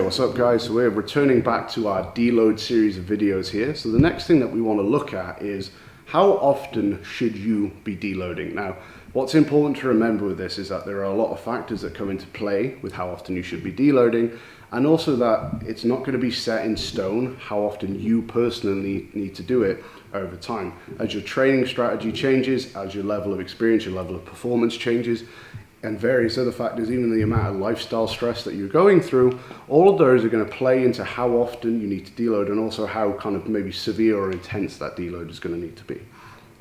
what's up guys? So we're returning back to our deload series of videos here. So the next thing that we want to look at is how often should you be deloading? Now, what's important to remember with this is that there are a lot of factors that come into play with how often you should be deloading, and also that it's not going to be set in stone how often you personally need to do it over time. As your training strategy changes, as your level of experience, your level of performance changes, and various other factors, even the amount of lifestyle stress that you're going through, all of those are going to play into how often you need to deload, and also how kind of maybe severe or intense that deload is going to need to be.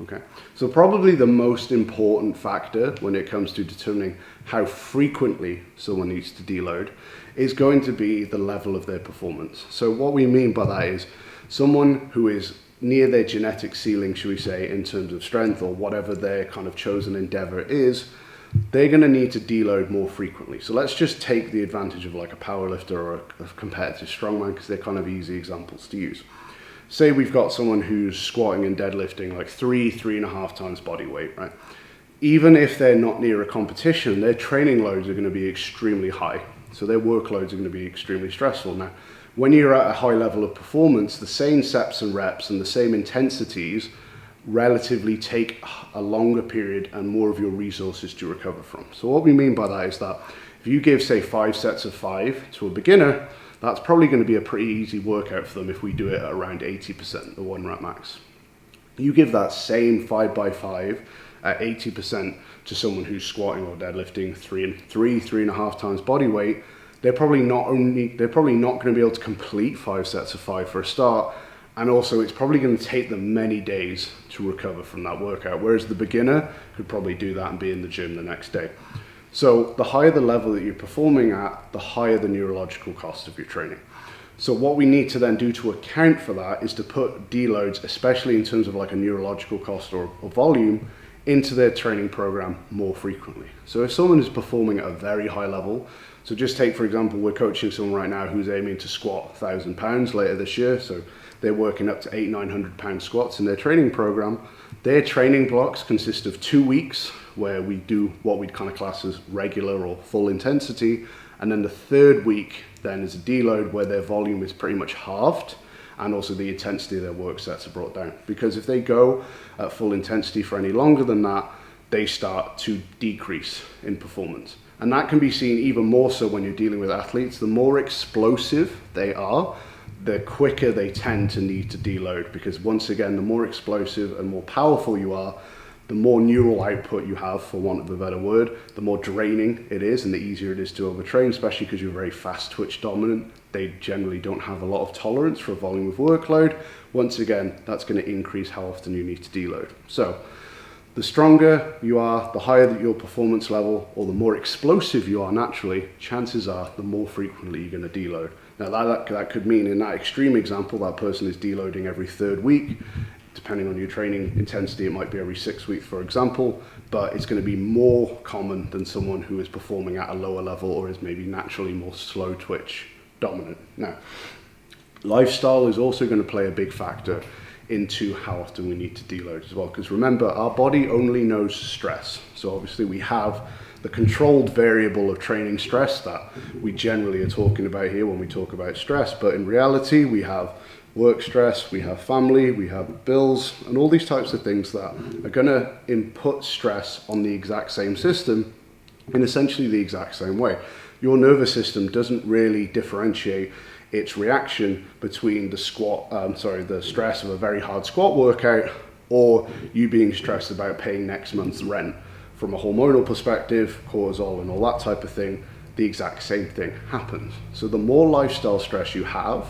Okay, so probably the most important factor when it comes to determining how frequently someone needs to deload is going to be the level of their performance. So what we mean by that is someone who is near their genetic ceiling, should we say, in terms of strength or whatever their kind of chosen endeavor is, they're going to need to deload more frequently. So let's just take the advantage of like a powerlifter or a competitive strongman, because they're kind of easy examples to use. Say we've got someone who's squatting and deadlifting like 3.5 times body weight, right? Even if they're not near a competition, their training loads are going to be extremely high. So their workloads are going to be extremely stressful. Now, when you're at a high level of performance, the same sets and reps and the same intensities relatively take a longer period and more of your resources to recover from. So what we mean by that is that if you give, say, 5 sets of 5 to a beginner, that's probably going to be a pretty easy workout for them if we do it at around 80%, the 1 rep max. You give that same 5x5 at 80% to someone who's squatting or deadlifting 3.5 times body weight, they're probably not going to be able to complete 5 sets of 5 for a start. And also it's probably going to take them many days to recover from that workout, whereas the beginner could probably do that and be in the gym the next day. So the higher the level that you're performing at, the higher the neurological cost of your training. So what we need to then do to account for that is to put deloads, especially in terms of like a neurological cost or volume, into their training program more frequently. So if someone is performing at a very high level, so just take, for example, we're coaching someone right now who's aiming to squat 1,000 pounds later this year. So they're working up to 800-900 pound squats in their training program. Their training blocks consist of 2 weeks where we do what we'd kind of class as regular or full intensity. And then the third week then is a deload where their volume is pretty much halved, and also the intensity of their work sets are brought down. Because if they go at full intensity for any longer than that, they start to decrease in performance. And that can be seen even more so when you're dealing with athletes. The more explosive they are, the quicker they tend to need to deload, because once again, the more explosive and more powerful you are, the more neural output you have, for want of a better word, the more draining it is and the easier it is to overtrain, especially because you're very fast twitch dominant. They generally don't have a lot of tolerance for a volume of workload. Once again, that's going to increase how often you need to deload. So the stronger you are, the higher your performance level, or the more explosive you are naturally, chances are the more frequently you're going to deload. Now that could mean, in that extreme example, that person is deloading every 3rd week. Depending on your training intensity, it might be every 6 weeks, for example, but it's going to be more common than someone who is performing at a lower level or is maybe naturally more slow twitch dominant. Now, lifestyle is also going to play a big factor into how often we need to deload as well, because remember, our body only knows stress. So obviously we have the controlled variable of training stress that we generally are talking about here when we talk about stress, but in reality we have work stress, we have family, we have bills, and all these types of things that are going to input stress on the exact same system in essentially the exact same way. Your nervous system doesn't really differentiate its reaction between the stress of a very hard squat workout or you being stressed about paying next month's rent. From a hormonal perspective, cortisol and all that type of thing, the exact same thing happens. So the more lifestyle stress you have,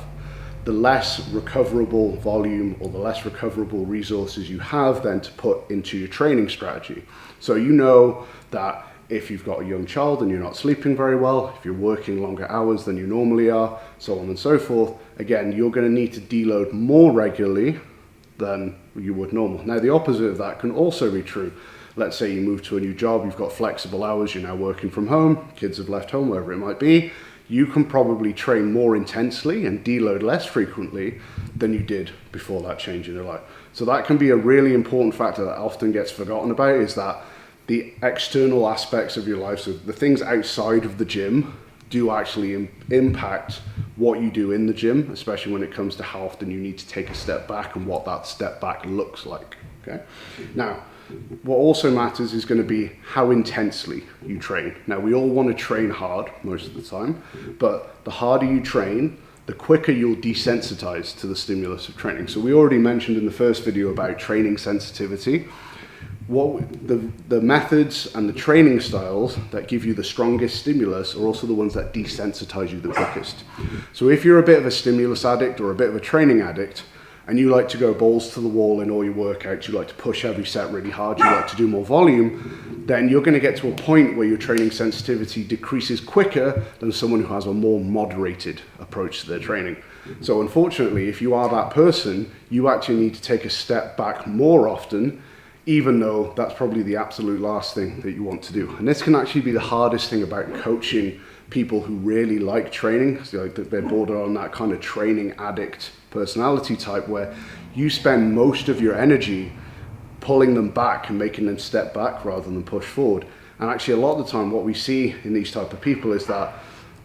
the less recoverable volume or the less recoverable resources you have then to put into your training strategy. So you know that if you've got a young child and you're not sleeping very well, if you're working longer hours than you normally are, so on and so forth, again, you're going to need to deload more regularly than you would normal. Now, the opposite of that can also be true. Let's say you move to a new job, you've got flexible hours, you're now working from home, kids have left home, wherever it might be. You can probably train more intensely and deload less frequently than you did before that change in your life. So that can be a really important factor that often gets forgotten about, is that the external aspects of your life, so the things outside of the gym, do actually impact what you do in the gym, especially when it comes to how often you need to take a step back and what that step back looks like. Okay. Now, what also matters is going to be how intensely you train. Now, we all want to train hard most of the time, but the harder you train, the quicker you'll desensitize to the stimulus of training. So we already mentioned in the first video about training sensitivity. The methods and the training styles that give you the strongest stimulus are also the ones that desensitize you the quickest. So if you're a bit of a stimulus addict or a bit of a training addict, and you like to go balls to the wall in all your workouts, you like to push every set really hard, you like to do more volume, then you're going to get to a point where your training sensitivity decreases quicker than someone who has a more moderated approach to their training. So unfortunately, if you are that person, you actually need to take a step back more often, even though that's probably the absolute last thing that you want to do. And this can actually be the hardest thing about coaching people who really like training. So like they're border on that kind of training addict personality type, where you spend most of your energy pulling them back and making them step back rather than push forward. And actually a lot of the time what we see in these type of people is that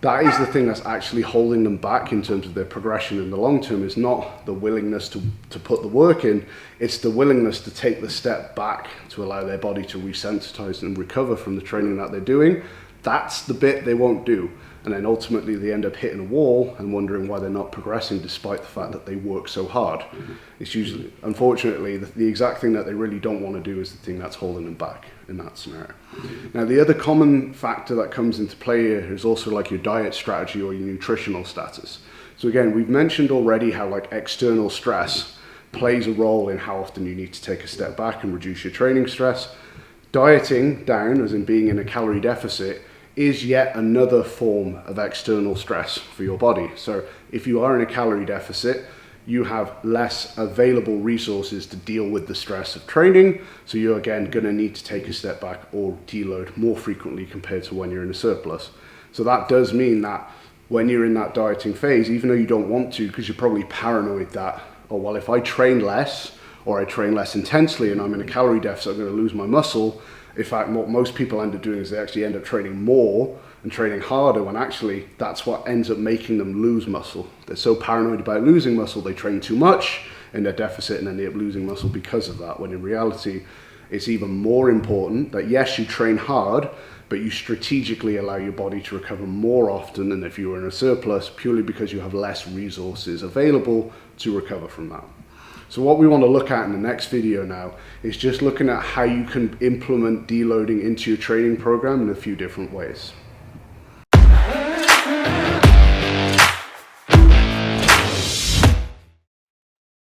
is the thing that's actually holding them back in terms of their progression in the long term, is not the willingness to put the work in, it's the willingness to take the step back to allow their body to resensitize and recover from the training that they're doing. That's the bit they won't do. And then ultimately they end up hitting a wall and wondering why they're not progressing despite the fact that they work so hard. It's usually, unfortunately, the exact thing that they really don't want to do is the thing that's holding them back in that scenario. Now, the other common factor that comes into play here is also like your diet strategy or your nutritional status. So again, we've mentioned already how like external stress plays a role in how often you need to take a step back and reduce your training stress. Dieting down, as in being in a calorie deficit, is yet another form of external stress for your body. So if you are in a calorie deficit, you have less available resources to deal with the stress of training. So you're again going to need to take a step back or deload more frequently compared to when you're in a surplus. So that does mean that when you're in that dieting phase, even though you don't want to, because you're probably paranoid that, oh, well, if I train less or I train less intensely and I'm in a calorie deficit, I'm going to lose my muscle. In fact, what most people end up doing is they actually end up training more and training harder, when actually that's what ends up making them lose muscle. They're so paranoid about losing muscle, they train too much in their deficit and then they end up losing muscle because of that, when in reality, it's even more important that yes, you train hard, but you strategically allow your body to recover more often than if you were in a surplus, purely because you have less resources available to recover from that. So what we want to look at in the next video now is just looking at how you can implement deloading into your training program in a few different ways.